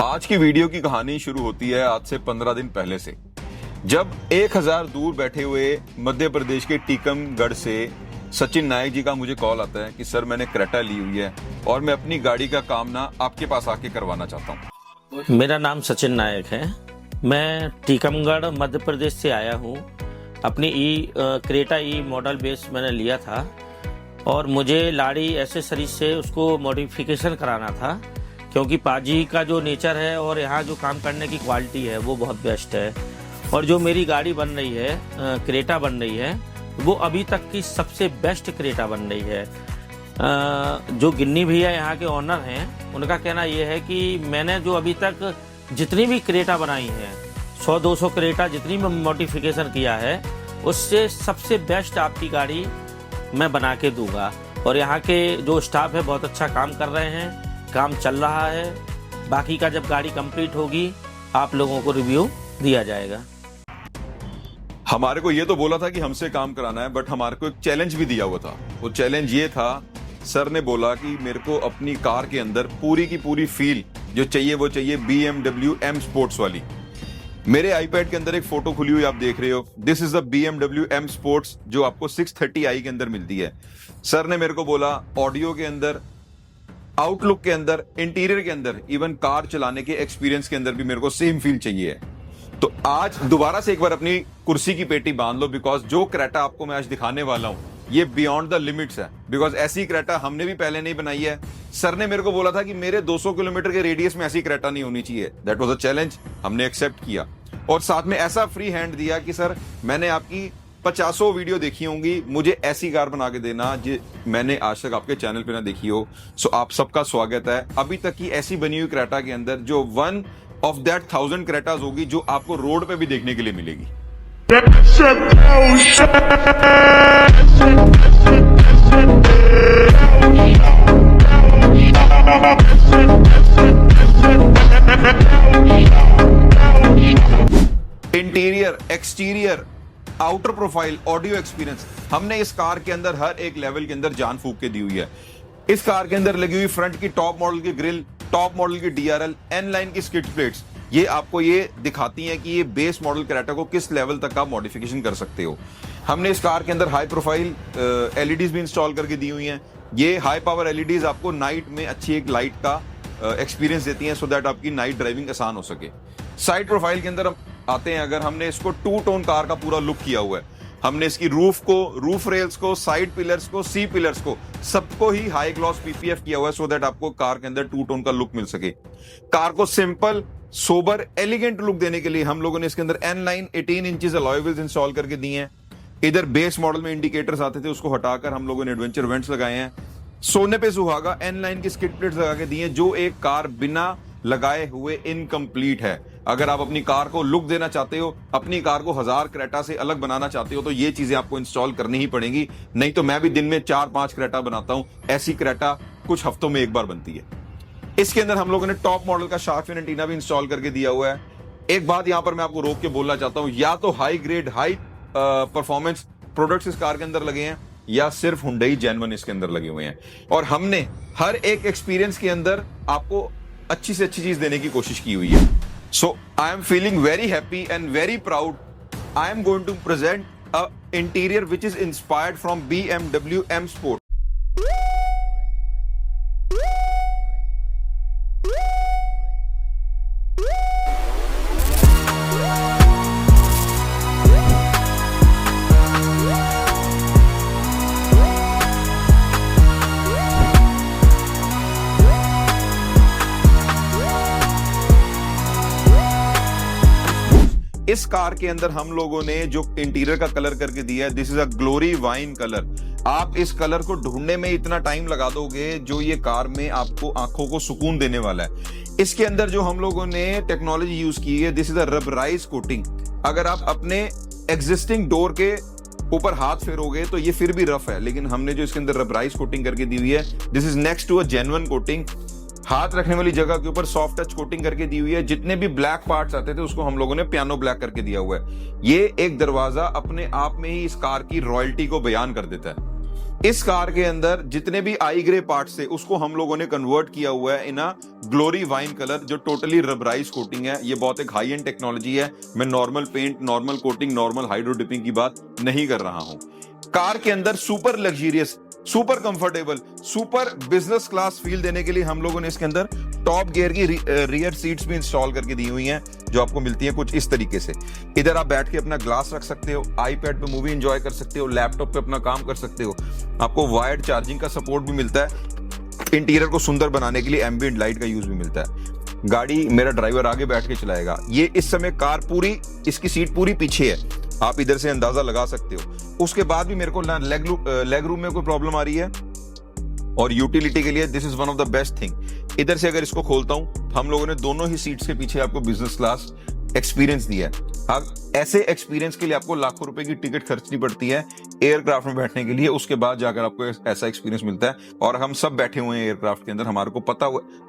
आज की वीडियो की कहानी शुरू होती है आज से 15 दिन पहले से, जब 1000 दूर बैठे हुए मध्य प्रदेश के टीकमगढ़ से सचिन नायक जी का मुझे कॉल आता है कि सर मैंने क्रेटा ली हुई है और मैं अपनी गाड़ी का काम ना आपके पास आके करवाना चाहता हूँ। मेरा नाम सचिन नायक है। मैं टीकमगढ़ मध्य प्रदेश से आया हूँ। अपनी क्रेटा मॉडल बेस मैंने लिया था और मुझे लाड़ी एसेसरीज से उसको मॉडिफिकेशन कराना था, क्योंकि पाजी का जो नेचर है और यहाँ जो काम करने की क्वालिटी है वो बहुत बेस्ट है। और जो मेरी गाड़ी बन रही है, क्रेटा बन रही है, वो अभी तक की सबसे बेस्ट क्रेटा बन रही है। जो गिन्नी भैया यहाँ के ऑनर हैं, उनका कहना ये है कि मैंने जो अभी तक जितनी भी क्रेटा बनाई हैं, 100-200 क्रेटा जितनी भी मॉडिफिकेशन किया है, उससे सबसे बेस्ट आपकी गाड़ी मैं बना के दूंगा। और यहाँ के जो स्टाफ है बहुत अच्छा काम कर रहे हैं, काम चल रहा है। बाकी का जब गाड़ी कंप्लीट होगी आप लोगों को रिव्यू दिया जाएगा। हमारे को ये तो बोला था कि हमसे काम कराना है, बट हमारे को एक चैलेंज भी दिया हुआ था। वो चैलेंज ये था, सर ने बोला कि मेरे को अपनी कार के अंदर पूरी की पूरी फील जो चाहिए वो चाहिए BMW M स्पोर्ट्स वाली। मेरे आईपैड के अंदर एक फोटो खुली हुई आप देख रहे हो, this is the BMW M sports जो आपको 630i के अंदर मिलती है। सर ने मेरे को बोला ऑडियो के अंदर, आउटलुक के अंदर, इंटीरियर के अंदर, इवन कार चलाने के एक्सपीरियंस के अंदर भी मेरे को सेम फील चाहिए है। तो आज दोबारा से एक बार अपनी कुर्सी की पेटी बांध लो, बिकॉज जो क्रेटा आपको मैं आज दिखाने वाला हूं ये बियॉन्ड द लिमिट्स है। बिकॉज ऐसी क्रेटा हमने भी पहले नहीं बनाई है। सर ने मेरे को बोला था कि मेरे 200 किलोमीटर के रेडियस में ऐसी क्रेटा नहीं होनी चाहिए। दैट वाज अ चैलेंज, हमने एक्सेप्ट किया और साथ में ऐसा फ्री हैंड दिया कि सर मैंने आपकी 50 वीडियो देखी होंगी, मुझे ऐसी कार बना के देना जो मैंने आज तक आपके चैनल पे ना देखी हो। सो आप सबका स्वागत है अभी तक की ऐसी बनी हुई क्रेटा के अंदर, जो वन ऑफ दैट 1000 क्रेटास होगी जो आपको रोड पे भी देखने के लिए मिलेगी। Interior, exterior, outer profile, audio experience, हमने इस कार के अंदर हर एक लेवल के अंदर जान फूंक के दी हुई है। इस कार के अंदर लगी हुई फ्रंट की टॉप मॉडल की ग्रिल, टॉप मॉडल की DRL, N लाइन की स्किड प्लेट्स, ये आपको ये दिखाती हैं कि ये बेस मॉडल क्रेटा को किस लेवल तक आप मॉडिफिकेशन कर सकते हो। हमने इस कार के अंदर हाई प्रोफाइल LEDs भी इंस्टॉल करके दी हुई हैं। ये हाई पावर LEDs आपको नाइट में अच्छी एक लाइट का एक्सपीरियंस देती हैं, सो दैट आपकी नाइट ड्राइविंग आसान हो सके। साइड प्रोफाइल के अंदर आते हैं, अगर हमने इसको 2 टोन कार का पूरा लुक किया हुआ है। हमने इसकी रूफ रेल्स को, साइड पिलर्स को, सी पिलर्स को, सबको ही हाई ग्लॉस PPF किया हुआ है, सो दैट आपको कार के अंदर 2 टोन का लुक मिल सके। कार को सिंपल, सोबर, एलिगेंट लुक देने के लिए हम लोगों ने इसके अंदर N line 18 inches alloy wheels install करके दिए हैं। इधर बेस मॉडल में इंडिकेटर्स आते थे, उसको हटाकर हम लोगों ने एडवेंचर वेंट्स लगाए हैं। सोने पे सुहागा N लाइन की स्किड प्लेट्स लगा के दी हैं, जो एक कार बिना लगाए हुए इनकम्प्लीट है। अगर आप अपनी कार को लुक देना चाहते हो, अपनी कार को 1000 क्रेटा से अलग बनाना चाहते हो, तो ये चीजें आपको इंस्टॉल करनी ही पड़ेंगी। नहीं तो मैं भी दिन में 4-5 क्रेटा बनाता हूं, ऐसी क्रेटा कुछ हफ्तों में एक बार बनती है। इसके अंदर हम लोगों ने टॉप मॉडल का शार्क फिन एंटीना भी इंस्टॉल करके दिया हुआ है। एक बात यहां पर मैं आपको रोक के बोलना चाहता हूं, या तो high grade, high performance products इस कार के अंदर लगे हैं, या सिर्फ हुंडई जेन्युइन इसके अंदर लगे हुए हैं। और हमने हर एक एक्सपीरियंस के अंदर आपको अच्छी से अच्छी चीज देने की कोशिश की हुई है। So I am feeling very happy and very proud. I am going to present a interior which is inspired from BMW M Sport. इस कार के अंदर हम लोगों ने जो इंटीरियर का कलर करके दिया है, this is a glory wine colour. आप इस कलर को ढूंढने में इतना टाइम लगा दोगे, जो ये कार में आपको आंखों को सुकून देने वाला है। इसके अंदर जो हम लोगों ने टेक्नोलॉजी यूज की है, this is a rubberise coating. अगर आप अपने एग्जिस्टिंग डोर के ऊपर हाथ फेरोगे तो ये फिर भी रफ है, लेकिन हमने जो इसके अंदर रबराइज कोटिंग करके दी हुई है, this is next to a genuine coating. हाथ रखने वाली जगह के ऊपर सॉफ्ट टच कोटिंग करके दी हुई है। जितने भी ब्लैक पार्ट्स आते थे उसको हम लोगों ने पियानो ब्लैक करके दिया हुआ है। ये एक दरवाजा अपने आप में ही इस कार की रॉयल्टी को बयान कर देता है। इस कार के अंदर जितने भी आई ग्रे पार्ट्स थे उसको हम लोगों ने कन्वर्ट किया हुआ है इन ग्लोरी वाइन कलर, जो टोटली रबराइज कोटिंग है। ये बहुत एक हाई एंड टेक्नोलॉजी है। मैं normal paint, normal coating, normal hydro dipping की बात नहीं कर रहा हूं। कार के अंदर super luxurious, super comfortable, super business class feel देने के लिए हम लोगों ने इसके अंदर टॉप गियर की रियर सीट्स भी इंस्टॉल करके दी हुई हैं, जो आपको मिलती हैं कुछ इस तरीके से। इधर आप बैठ के अपना ग्लास रख सकते हो, आईपैड पे मूवी एंजॉय कर सकते हो, लैपटॉप पे अपना काम कर सकते हो। आपको वायर्ड चार्जिंग का सपोर्ट भी मिलता है। इंटीरियर को सुंदर बनाने के लिए एम्बिएंट लाइट का यूज भी मिलता है। गाड़ी मेरा ड्राइवर आगे बैठ के चलाएगा। ये इस समय कार पूरी, इसकी सीट पूरी पीछे है, आप इधर से अंदाजा लगा सकते हो। उसके बाद भी मेरे को लेग रूम में कोई प्रॉब्लम आ रही है, और यूटिलिटी के लिए this is one of the best thing. इधर से अगर इसको खोलता हूं, हम लोगों ने दोनों ही सीट्स के पीछे आपको बिजनेस क्लास एक्सपीरियंस दिया है। अब ऐसे एक्सपीरियंस के लिए आपको लाखों रुपए की टिकट खर्चनी पड़ती है एयरक्राफ्ट में बैठने के लिए, उसके बाद जाकर आपको ऐसा एक्सपीरियंस मिलता है। और हम सब बैठे हुए हैं एयरक्राफ्ट के अंदर, हमारे को पता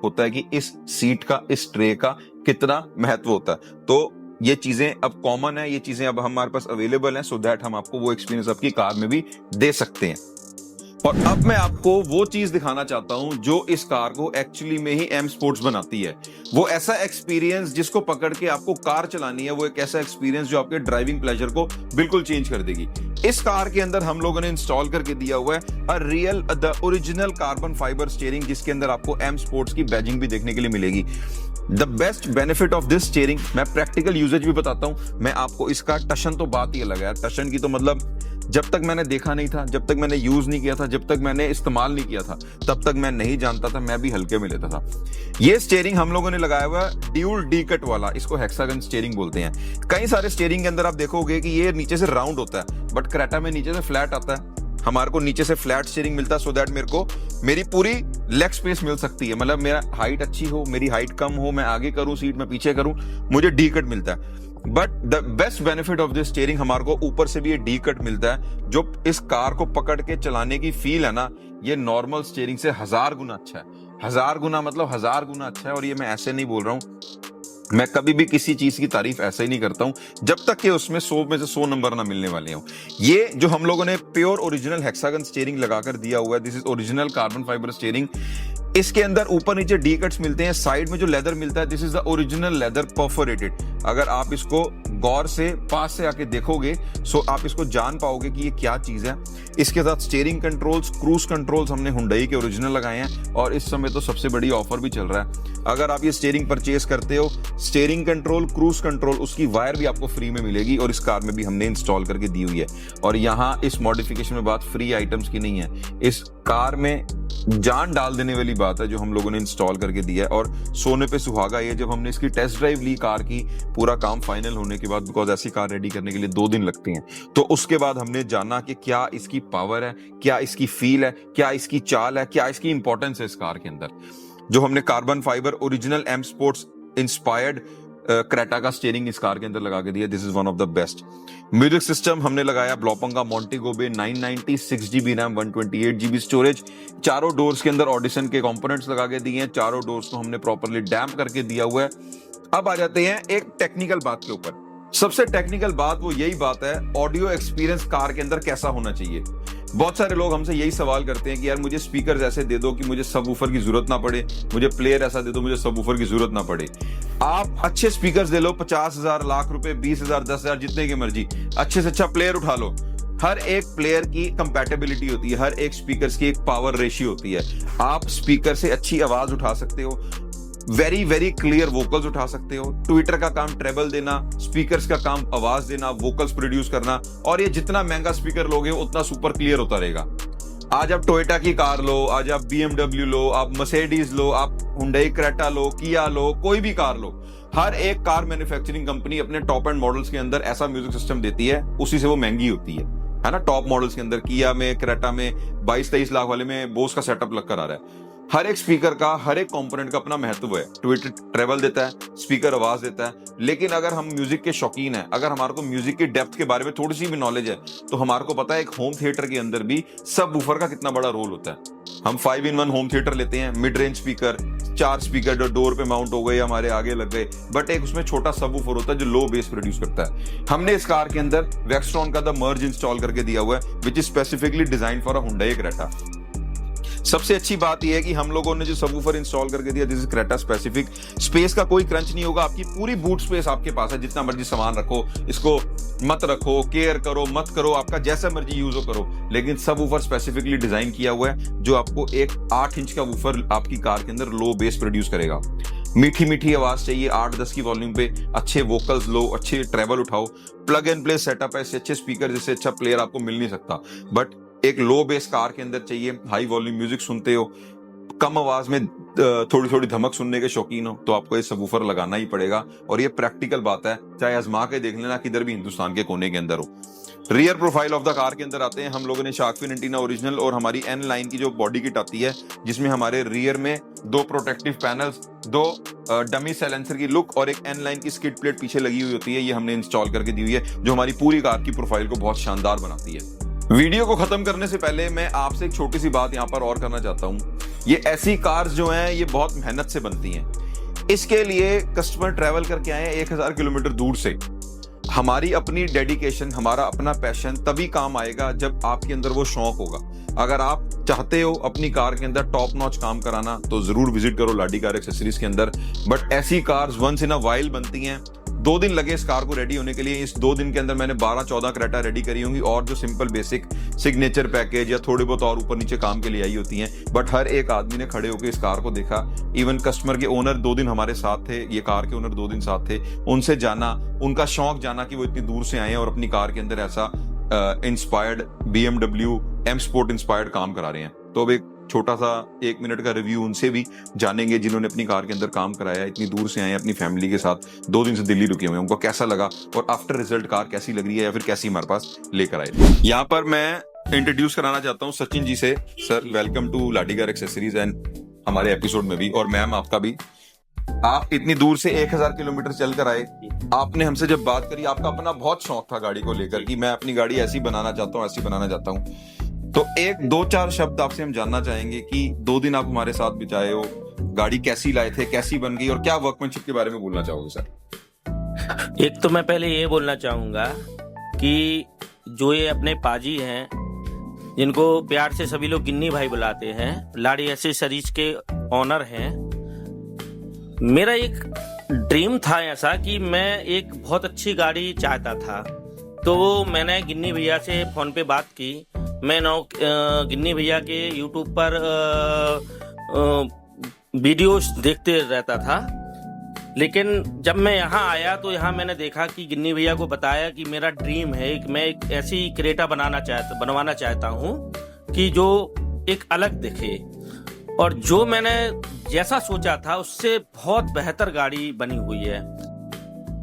होता है कि इस सीट का, इस ट्रे का कितना महत्व होता है। तो ये चीजें अब कॉमन है, ये चीजें अब हमारे पास अवेलेबल हैं, सो दैट हम आपको वो एक्सपीरियंस आपकी कार में भी दे सकते हैं। और अब मैं आपको वो चीज दिखाना चाहता हूं जो इस कार को एक्चुअली में ही एम स्पोर्ट्स बनाती है। वो ऐसा एक्सपीरियंस जिसको पकड़ के आपको कार चलानी है, वो एक ऐसा एक्सपीरियंस जो आपके ड्राइविंग प्लेजर को बिल्कुल चेंज कर देगी। इस कार के अंदर हम लोगों ने इंस्टॉल करके दिया हुआ है the original carbon fibre steering, जिसके अंदर आपको एम स्पोर्ट्स की बैजिंग भी देखने के लिए मिलेगी। The best benefit of this steering, मैं प्रैक्टिकल यूजेज भी बताता हूं। मैं आपको इसका टशन, तो बात ही अलग है। टशन की तो मतलब जब तक मैंने देखा नहीं था, जब तक मैंने यूज नहीं किया था, जब तक मैंने इस्तेमाल नहीं किया था, तब तक मैं नहीं जानता था, मैं भी हल्के में लेता था। ये स्टीयरिंग हम लोगों ने लगाया हुआ ड्यूल डी कट वाला, इसको हेक्सागन स्टीयरिंग बोलते हैं। कई सारे स्टीयरिंग के अंदर आप देखोगे कि ये नीचे से राउंड होता है, बट क्रेटा में नीचे से फ्लैट आता है। हमारे को नीचे से फ्लैट स्टीयरिंग मिलता है, सो दैट मेरे को मेरी पूरी लेग स्पेस मिल सकती है। मतलब मेरा हाइट अच्छी हो, मेरी हाइट कम हो, मैं आगे करूं सीट में, पीछे करूं, मुझे डी कट मिलता है। But the best benefit of this steering, हमारे को ऊपर से भी ये डी कट मिलता है, जो इस कार को पकड़ के चलाने की फील है ना, ये नॉर्मल स्टीयरिंग से 1000 गुना अच्छा है। 1000 गुना मतलब 1000 गुना अच्छा है। और ये मैं ऐसे नहीं बोल रहा हूं, मैं कभी भी किसी चीज की तारीफ ऐसे ही नहीं करता हूं जब तक कि उसमें 100 में से 100 नंबर ना मिलने वाले हों। ये जो हम लोगों ने प्योर ओरिजिनल हेक्सागन स्टीयरिंग लगाकर दिया हुआ है, this is original carbon fibre steering. इसके अंदर ऊपर नीचे डी कट्स मिलते हैं, साइड में जो लेदर मिलता है, this is the original leather perforated. अगर आप इसको गौर से पास से आके देखोगे, सो आप इसको जान पाओगे कि ये क्या चीज है। इसके साथ स्टीयरिंग कंट्रोल्स, क्रूज कंट्रोल्स हमने हुंडई के ओरिजिनल लगाए हैं, और इस समय तो सबसे बड़ी ऑफर भी चल रहा है। अगर आप ये स्टीयरिंग परचेज करते हो, स्टीयरिंग कंट्रोल, क्रूज कंट्रोल, उसकी वायर भी आपको फ्री में मिलेगी, और इस कार में भी हमने इंस्टॉल करके दी हुई है। और यहाँ इस मॉडिफिकेशन में बात फ्री आइटम्स की नहीं है, इस कार में जान डाल देने वाली बात है जो हम लोगों ने इंस्टॉल करके दिया है। और सोने पे सुहागा ये, जब हमने इसकी टेस्ट ड्राइव ली कार की, पूरा काम फाइनल होने के बाद, बिकॉज ऐसी कार रेडी करने के लिए 2 दिन लगते हैं, तो उसके बाद हमने जाना कि क्या इसकी पावर है, क्या इसकी फील है, क्या इसकी चाल है, क्या इसकी इंपॉर्टेंस है इस कार के अंदर। जो हमने carbon fibre original M sports inspired Creta का स्टीयरिंग इस कार के अंदर लगा के दिया, this is one of the best. Music system हमने लगाया Blaupunkt Montego Bay 990, 6GB RAM, 128GB storage. चारों डोर्स के अंदर ऑडिशन के कंपोनेंट्स लगा के दिए हैं, चारों डोर्स को हमने प्रॉपर्ली डैम्प करके दिया हुआ है। अब आ जाते हैं एक टेक्निकल बात के ऊपर। सबसे टेक्निकल बात वो यही बात है, ऑडियो एक्सपीरियंस कार के अंदर कैसा होना चाहिए। बहुत सारे लोग हमसे यही सवाल करते हैं कि यार मुझे स्पीकर्स ऐसे दे दो कि मुझे सबवूफर की जरूरत ना पड़े, मुझे प्लेयर ऐसा दे दो मुझे सबवूफर की जरूरत ना पड़े। आप अच्छे स्पीकर्स दे लो, 50,000, लाख रुपए, 20,000, 10,000, जितने की मर्जी, अच्छे से अच्छा प्लेयर उठा लो। हर एक प्लेयर की कंपैटिबिलिटी होती है, हर एक स्पीकर की एक पावर रेशियो होती है। आप स्पीकर से अच्छी आवाज उठा सकते हो, वेरी वेरी क्लियर वोकल्स उठा सकते हो। ट्विटर का काम ट्रेबल देना, स्पीकर्स का काम आवाज देना, वोकल्स प्रोड्यूस करना, और ये जितना महंगा स्पीकर लोगे उतना सुपर क्लियर होता रहेगा। आज आप टोयोटा की कार लो, आज आप BMW लो, आप मर्सिडीज लो, आप हुंडई क्रेटा लो, किया लो, कोई भी कार लो, हर एक कार मैन्युफैक्चरिंग कंपनी अपने टॉप एंड मॉडल्स के अंदर ऐसा म्यूजिक सिस्टम देती है, उसी से वो महंगी होती है ना। टॉप मॉडल्स के अंदर किया में, क्रेटा में 22-23 लाख वाले में बोस का सेटअप लग कर आ रहा है। हर एक स्पीकर का, हर एक कंपोनेंट का अपना महत्व है। ट्विटर ट्रेवल देता है, स्पीकर आवाज देता है। लेकिन अगर हम म्यूजिक के शौकीन हैं, अगर हमारे को म्यूजिक की डेप्थ के बारे में थोड़ी सी भी नॉलेज है, तो हमारे को पता है एक होम थिएटर के अंदर भी सब वूफर का कितना बड़ा रोल होता है। हम 5-in-1 होम थिएटर लेते हैं, मिड रेंज स्पीकर, 4 स्पीकर जो डोर पे माउंट हो गए, हमारे आगे लग गए, बट एक उसमें छोटा सबवूफर होता है जो लो बेस प्रोड्यूस करता है। हमने इस कार के अंदर वेक्सट्रॉन का द मर्ज इंस्टॉल करके दिया हुआ है, which is specifically design for a Hyundai Creta. सबसे अच्छी बात यह है कि हम लोगों ने जो सबवूफर इंस्टॉल करके दिया, this is Creta specific. Space का कोई क्रंच नहीं होगा, आपकी पूरी बूट स्पेस आपके पास है, जितना मर्जी सामान रखो, इसको मत रखो, केयर करो मत करो, आपका जैसा मर्जी यूज हो करो, लेकिन सबवूफर स्पेसिफिकली डिजाइन किया हुआ है जो आपको एक 8 इंच का वूफर आपकी कार के अंदर लो बेस प्रोड्यूस करेगा। मीठी मीठी आवाज चाहिए 8-10 की वॉल्यूम पे, अच्छे वोकल्स लो, अच्छे ट्रेवल उठाओ, प्लग एंड प्ले सेटअप है, इससे अच्छे स्पीकर, जिससे अच्छा प्लेयर आपको मिल नहीं सकता। बट एक लो बेस कार के अंदर चाहिए, हाई वॉल्यूम म्यूजिक सुनते हो, कम आवाज में थोड़ी थोड़ी धमक सुनने के शौकीन हो, तो आपको ये सबवूफर लगाना ही पड़ेगा। और ये प्रैक्टिकल बात है, चाहे आजमा के देख लेना किधर भी हिंदुस्तान के कोने के अंदर हो। Rear profile of the car के अंदर आते हैं, हम लोगों ने शार्क फिन एंटीना ओरिजिनल और हमारी एन लाइन की जो बॉडी किट आती है, जिसमें हमारे रियर में 2 प्रोटेक्टिव पैनल्स, 2 डमी साइलेंसर की लुक और एक एन लाइन की स्किड प्लेट पीछे लगी हुई होती है, ये हमने इंस्टॉल करके दी हुई है, जो हमारी पूरी कार की प्रोफाइल को बहुत शानदार बनाती है। वीडियो को खत्म करने से पहले मैं आपसे एक छोटी सी बात यहां पर और करना चाहता हूं। ये ऐसी कार्स जो हैं ये बहुत मेहनत से बनती हैं। इसके लिए कस्टमर ट्रैवल करके आए हैं 1000 किलोमीटर दूर से। हमारी अपनी डेडिकेशन, हमारा अपना पैशन तभी काम आएगा जब आपके अंदर वो शौक होगा। अगर आप चाहते हो अपनी कार के अंदर टॉप नॉच काम कराना, तो जरूर विजिट करो लाडी कार एक्सेसरीज के अंदर। बट ऐसी cars once in a while बनती हैं। 2 दिन लगे इस कार को रेडी होने के लिए। इस 2 दिन के अंदर मैंने 12-14 क्रेटा रेडी करी होंगी, और जो सिंपल बेसिक सिग्नेचर पैकेज या थोड़े बहुत और ऊपर नीचे काम के लिए आई होती हैं। बट हर एक आदमी ने खड़े होकर इस कार को देखा। इवन कस्टमर के ओनर 2 दिन हमारे साथ थे, ये कार के ओनर 2 दिन साथ थे, उनसे जाना, उनका शौक जाना कि वो इतनी दूर से आए हैं और अपनी कार के अंदर ऐसा inspired BMW M Sport inspired काम करा रहे हैं। तो अब एक छोटा सा 1 मिनट का रिव्यू उनसे भी जानेंगे, जिन्होंने अपनी कार के अंदर काम कराया, इतनी दूर से आए हैं अपनी फैमिली के साथ, 2 दिन से दिल्ली रुके हुए हैं, उनको कैसा लगा और आफ्टर रिजल्ट कार कैसी लग रही है या फिर कैसी हमारे पास लेकर आए। यहाँ पर मैं इंट्रोड्यूस कराना चाहता हूँ सचिन जी से। Sir, welcome to Laddi car accessories and हमारे एपिसोड में भी, और मैम आपका भी। आप इतनी दूर से 1000 किलोमीटर चल कर आए। आपने हमसे जब बात करी, आपका अपना बहुत शौक था गाड़ी को लेकर कि मैं अपनी गाड़ी ऐसी बनाना चाहता हूँ, ऐसी बनाना चाहता हूँ। तो 1-2-4 शब्द आपसे हम जानना चाहेंगे कि 2 दिन आप हमारे साथ बिताए हो, गाड़ी कैसी लाए थे, कैसी बन गई, और क्या वर्कमैनशिप के बारे में बोलना चाहोगे सर? एक तो मैं पहले ये बोलना चाहूंगा कि जो ये अपने पाजी हैं, जिनको प्यार से सभी लोग गिन्नी भाई बुलाते हैं, लाड़ी एक्सेसरीज के ऑनर हैं। मेरा एक ड्रीम था ऐसा कि मैं एक बहुत अच्छी गाड़ी चाहता था, तो मैंने गिन्नी भैया से फोन पे बात की। मैं गिन्नी भैया के यूट्यूब पर वीडियोस देखते रहता था, लेकिन जब मैं यहाँ आया तो यहाँ मैंने देखा कि गिन्नी भैया को बताया कि मेरा ड्रीम है, मैं एक ऐसी क्रेटा बनवाना चाहता हूँ कि जो एक अलग दिखे, और जो मैंने जैसा सोचा था उससे बहुत बेहतर गाड़ी बनी हुई है।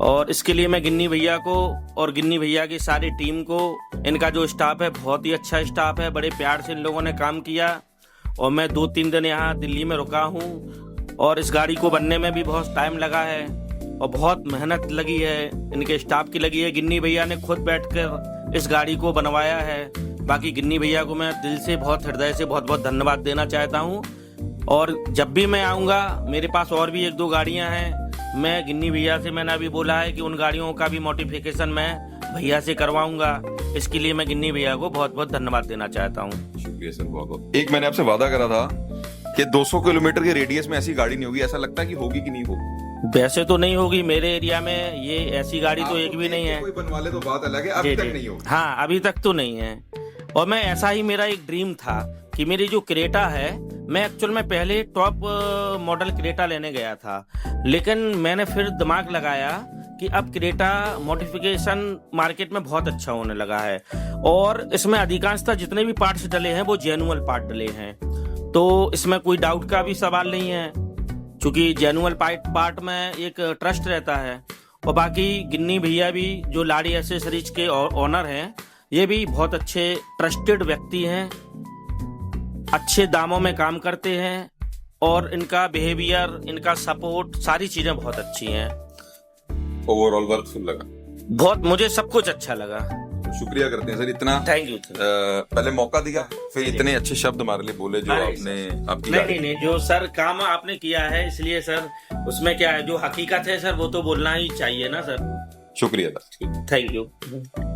और इसके लिए मैं गिन्नी भैया को और गिन्नी भैया की सारी टीम को, इनका जो स्टाफ है बहुत ही अच्छा स्टाफ है, बड़े प्यार से इन लोगों ने काम किया। और मैं 2-3 दिन यहाँ दिल्ली में रुका हूँ, और इस गाड़ी को बनने में भी बहुत टाइम लगा है और बहुत मेहनत लगी है, इनके स्टाफ की लगी है। गिन्नी भैया ने खुद बैठकर इस गाड़ी को बनवाया है। बाकी गिन्नी भैया को मैं दिल से, बहुत हृदय से बहुत बहुत धन्यवाद देना चाहता हूँ। और जब भी मैं आऊँगा, मेरे पास और भी 1-2 गाड़ियाँ हैं, मैं गिन्नी भैया से, मैंने अभी बोला है कि उन गाड़ियों का भी मॉडिफिकेशन मैं भैया से करवाऊंगा। इसके लिए मैं गिन्नी भैया को बहुत बहुत धन्यवाद देना चाहता हूँ। शुक्रिया सर, बहुत बहुत। एक मैंने आपसे वादा करा था कि 200 किलोमीटर के रेडियस में ऐसी गाड़ी नहीं होगी, ऐसा लगता है कि होगी कि नहीं होगी? वैसे तो नहीं होगी, मेरे एरिया में ये ऐसी गाड़ी तो एक भी नहीं है। कोई बनवा ले तो बात अलग है, अभी तक नहीं होगी। हाँ, अभी तक तो नहीं है। और मैं ऐसा ही, मेरा एक ड्रीम था कि मेरी जो क्रेटा है, मैं एक्चुअल में पहले टॉप मॉडल क्रेटा लेने गया था, लेकिन मैंने फिर दिमाग लगाया कि अब क्रेटा मॉडिफिकेशन मार्केट में बहुत अच्छा होने लगा है, और इसमें अधिकांशतः जितने भी पार्ट्स डले हैं वो जेन्युइन पार्ट डले हैं, तो इसमें कोई डाउट का भी सवाल नहीं है, क्योंकि जेन्युइन पार्ट में एक ट्रस्ट रहता है। और बाकी गिन्नी भैया भी, जो लाड़ी एक्सेसरीज के ऑनर हैं, ये भी बहुत अच्छे ट्रस्टेड व्यक्ति हैं, अच्छे दामों में काम करते हैं, और इनका बिहेवियर, इनका सपोर्ट, सारी चीजें बहुत अच्छी हैं। ओवरऑल वर्क फुल लगा? बहुत, मुझे सब कुछ अच्छा लगा। शुक्रिया करते हैं सर इतना थैंक यू पहले मौका दिया, फिर इतने अच्छे शब्द हमारे लिए बोले जो अरे आपने आपकी नहीं नहीं नहीं, जो सर काम आपने किया है इसलिए सर उसमें क्या है, जो हकीकत है सर वो तो बोलना ही चाहिए ना सर। शुक्रिया सर। Thank you.